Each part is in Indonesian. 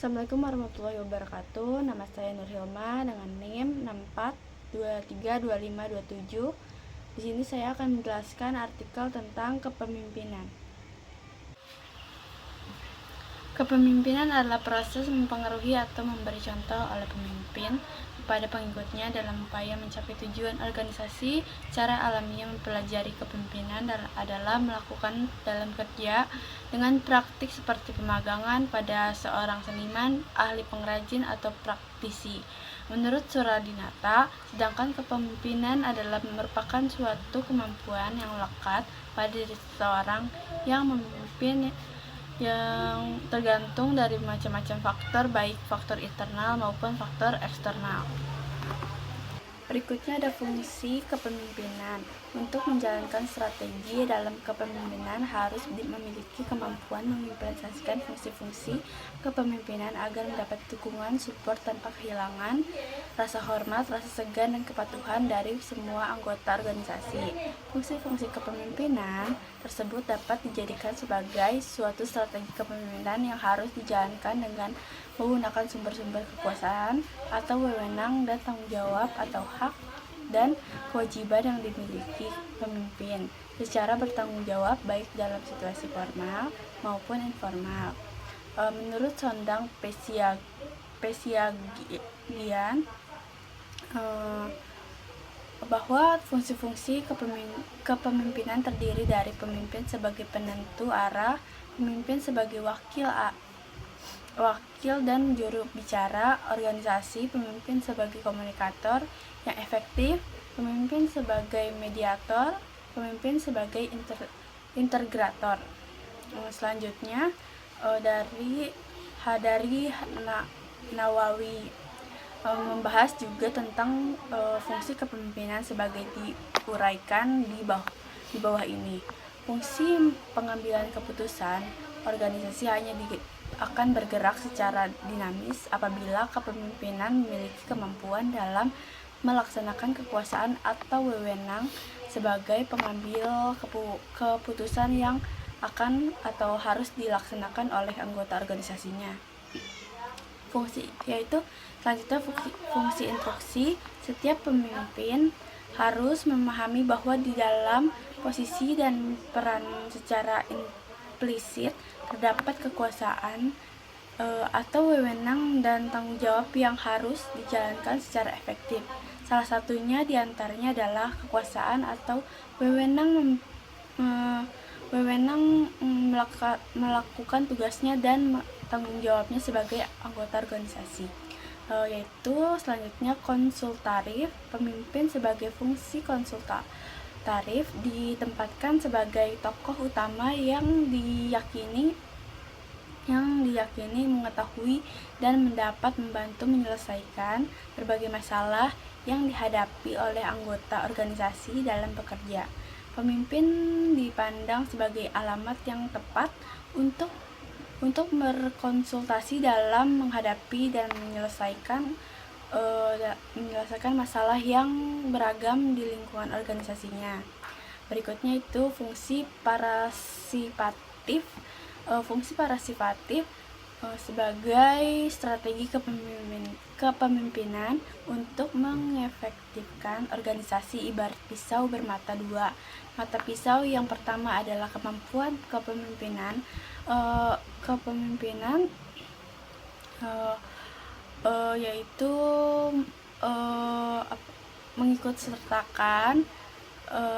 Assalamualaikum warahmatullahi wabarakatuh. Nama saya Nur Hilma dengan NIM 64232527. Di sini saya akan menjelaskan artikel tentang kepemimpinan. Kepemimpinan adalah proses mempengaruhi atau memberi contoh oleh pemimpin kepada pengikutnya dalam upaya mencapai tujuan organisasi. Cara alamiah mempelajari kepemimpinan adalah melakukan dalam kerja dengan praktik seperti pemagangan pada seorang seniman, ahli pengrajin, atau praktisi. Menurut Suradinata, sedangkan kepemimpinan adalah merupakan suatu kemampuan yang lekat pada diri seseorang yang memimpin yang tergantung dari macam-macam faktor, baik faktor internal maupun faktor eksternal. Berikutnya ada fungsi kepemimpinan. Untuk menjalankan strategi dalam kepemimpinan harus memiliki kemampuan mengimplementasikan fungsi-fungsi kepemimpinan agar mendapat dukungan support tanpa kehilangan rasa hormat, rasa segan, dan kepatuhan dari semua anggota organisasi. Fungsi-fungsi kepemimpinan tersebut dapat dijadikan sebagai suatu strategi kepemimpinan yang harus dijalankan dengan menggunakan sumber-sumber kekuasaan atau wewenang dan tanggung jawab atau hak dan kewajiban yang dimiliki pemimpin secara bertanggung jawab baik dalam situasi formal maupun informal. Menurut Sondang Pesiagian, bahwa fungsi-fungsi kepemimpinan terdiri dari pemimpin sebagai penentu arah, pemimpin sebagai wakil dan juru bicara organisasi, pemimpin sebagai komunikator yang efektif, pemimpin sebagai mediator, pemimpin sebagai integrator. Selanjutnya dari Hadari Nawawi membahas juga tentang fungsi kepemimpinan sebagai diuraikan di bawah ini. Fungsi pengambilan keputusan organisasi hanya akan bergerak secara dinamis apabila kepemimpinan memiliki kemampuan dalam melaksanakan kekuasaan atau wewenang sebagai pengambil keputusan yang akan atau harus dilaksanakan oleh anggota organisasinya. Selanjutnya fungsi instruksi. Setiap pemimpin harus memahami bahwa di dalam posisi dan peran secara implisit terdapat kekuasaan atau wewenang dan tanggung jawab yang harus dijalankan secara efektif. Salah satunya diantaranya adalah kekuasaan atau wewenang melakukan tugasnya dan tanggung jawabnya sebagai anggota organisasi. Yaitu selanjutnya konsultatif. Pemimpin sebagai fungsi konsultatif ditempatkan sebagai tokoh utama yang diyakini mengetahui dan dapat membantu menyelesaikan berbagai masalah yang dihadapi oleh anggota organisasi dalam bekerja. Pemimpin dipandang sebagai alamat yang tepat untuk berkonsultasi dalam menghadapi dan menyelesaikan masalah yang beragam di lingkungan organisasinya. Berikutnya itu fungsi parasipatif. Fungsi parasipatif sebagai strategi kepemimpinan untuk mengefektifkan organisasi ibarat pisau bermata dua. Mata pisau yang pertama adalah kemampuan kepemimpinan yaitu mengikut sertakan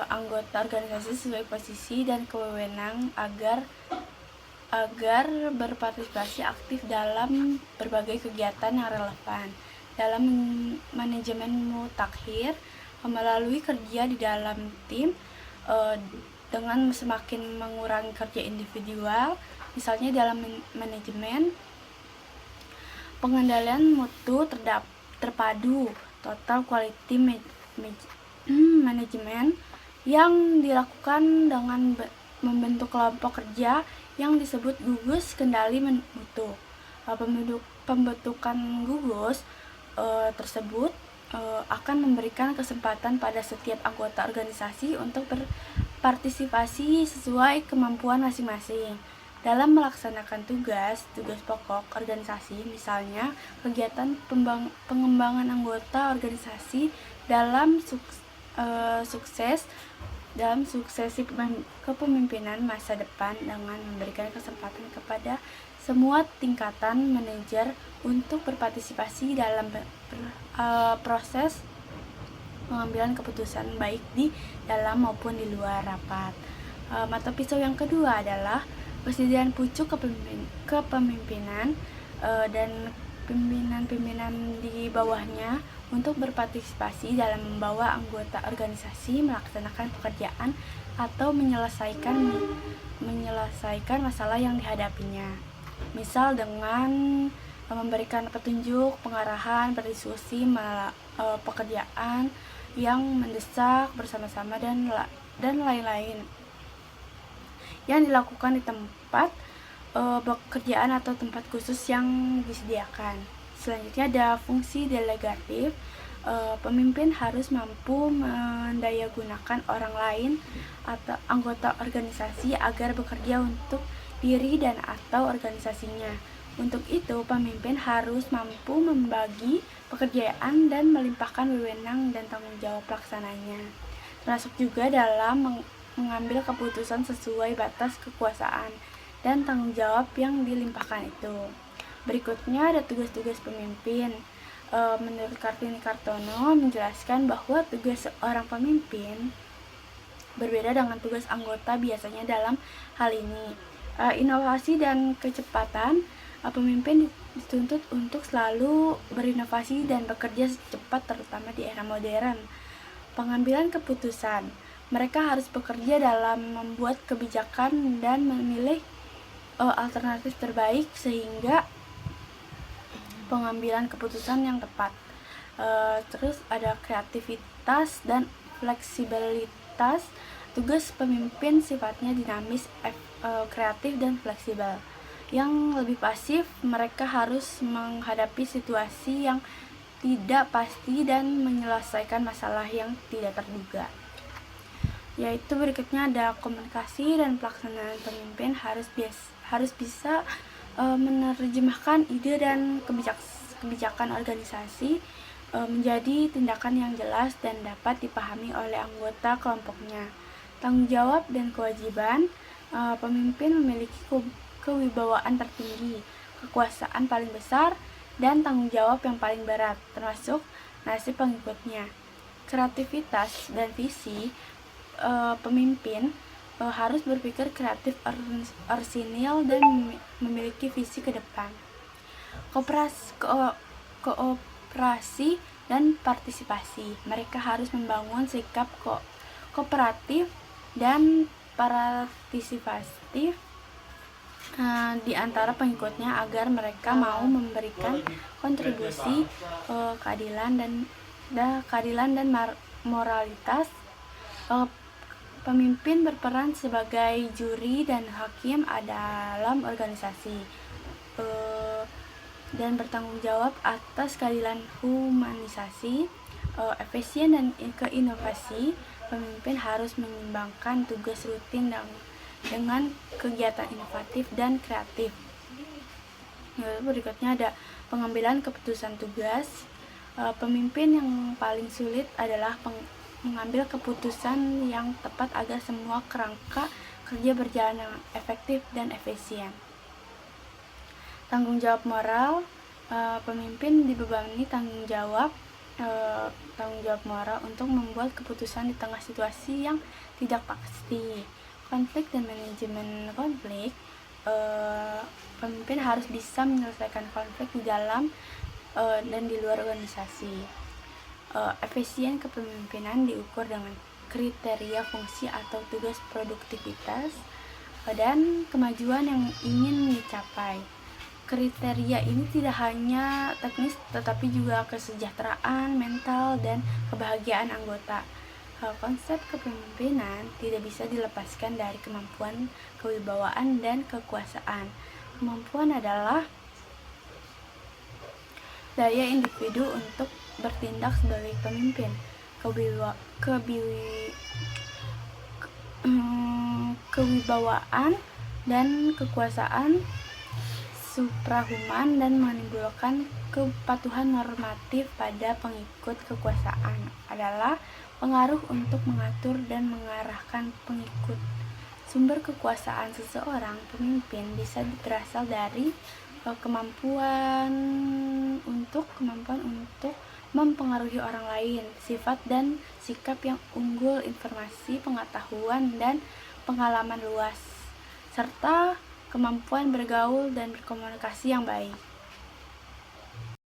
anggota organisasi sesuai posisi dan kewenangan agar berpartisipasi aktif dalam berbagai kegiatan yang relevan. Dalam manajemen mutakhir, melalui kerja di dalam tim dengan semakin mengurangi kerja individual, misalnya dalam manajemen pengendalian mutu terpadu, total quality management, yang dilakukan dengan membentuk kelompok kerja yang disebut gugus kendali mutu. Pembentukan gugus tersebut akan memberikan kesempatan pada setiap anggota organisasi untuk berpartisipasi sesuai kemampuan masing-masing. Dalam melaksanakan tugas pokok organisasi, misalnya kegiatan pengembangan anggota organisasi dalam sukses dalam suksesi kepemimpinan masa depan dengan memberikan kesempatan kepada semua tingkatan manajer untuk berpartisipasi dalam proses pengambilan keputusan baik di dalam maupun di luar rapat. Mata pisau yang kedua adalah persediaan pucuk kepemimpinan dan pimpinan-pimpinan di bawahnya untuk berpartisipasi dalam membawa anggota organisasi melaksanakan pekerjaan atau menyelesaikan masalah yang dihadapinya. Misal dengan memberikan petunjuk, pengarahan, berdiskusi pekerjaan yang mendesak bersama-sama dan lain-lain yang dilakukan di tempat pekerjaan atau tempat khusus yang disediakan. Selanjutnya ada fungsi delegatif. Pemimpin harus mampu mendayagunakan orang lain atau anggota organisasi agar bekerja untuk diri dan atau organisasinya. Untuk itu, pemimpin harus mampu membagi pekerjaan dan melimpahkan wewenang dan tanggung jawab pelaksananya, termasuk juga dalam mengambil keputusan sesuai batas kekuasaan dan tanggung jawab yang dilimpahkan itu. Berikutnya ada tugas-tugas pemimpin. Menurut Kartini Kartono menjelaskan bahwa tugas seorang pemimpin berbeda dengan tugas anggota biasanya dalam hal ini. Inovasi dan kecepatan. Pemimpin dituntut untuk selalu berinovasi dan bekerja secepat terutama di era modern. Pengambilan keputusan. Mereka harus bekerja dalam membuat kebijakan dan memilih alternatif terbaik sehingga pengambilan keputusan yang tepat. Terus ada kreativitas dan fleksibilitas. Tugas pemimpin sifatnya dinamis, kreatif dan fleksibel. Yang lebih pasif, mereka harus menghadapi situasi yang tidak pasti dan menyelesaikan masalah yang tidak terduga. Yaitu berikutnya ada komunikasi dan pelaksanaan. Pemimpin harus bisa menerjemahkan ide dan kebijakan organisasi menjadi tindakan yang jelas dan dapat dipahami oleh anggota kelompoknya. Tanggung jawab dan kewajiban. Pemimpin memiliki kewibawaan tertinggi, kekuasaan paling besar, dan tanggung jawab yang paling berat, termasuk nasib pengikutnya. Kreativitas dan visi. Pemimpin harus berpikir kreatif, orisinil, dan memiliki visi ke depan. Kooperasi dan partisipasi. Mereka harus membangun sikap kooperatif dan partisipatif di antara pengikutnya agar mereka mau memberikan kontribusi keadilan dan moralitas. Pemimpin berperan sebagai juri dan hakim dalam organisasi dan bertanggung jawab atas keadilan humanisasi, efisien dan keinovasi. Pemimpin harus menyeimbangkan tugas rutin dengan kegiatan inovatif dan kreatif. Berikutnya ada pengambilan keputusan tugas. Pemimpin yang paling sulit adalah mengambil keputusan yang tepat agar semua kerangka kerja berjalan dengan efektif dan efisien. Tanggung jawab moral. Pemimpin dibebani tanggung jawab moral untuk membuat keputusan di tengah situasi yang tidak pasti. Konflik dan manajemen konflik. Pemimpin harus bisa menyelesaikan konflik di dalam dan di luar organisasi. Efisien kepemimpinan diukur dengan kriteria fungsi atau tugas produktivitas dan kemajuan yang ingin dicapai. Kriteria ini tidak hanya teknis tetapi juga kesejahteraan mental dan kebahagiaan anggota. Konsep kepemimpinan tidak bisa dilepaskan dari kemampuan, kewibawaan, dan kekuasaan. Kemampuan adalah daya individu untuk bertindak sebagai pemimpin. Kewibawaan dan kekuasaan suprahuman dan menimbulkan kepatuhan normatif pada pengikut. Kekuasaan adalah pengaruh untuk mengatur dan mengarahkan pengikut. Sumber kekuasaan seseorang pemimpin bisa berasal dari kemampuan untuk mempengaruhi orang lain, sifat dan sikap yang unggul, informasi, pengetahuan, dan pengalaman luas, serta kemampuan bergaul dan berkomunikasi yang baik.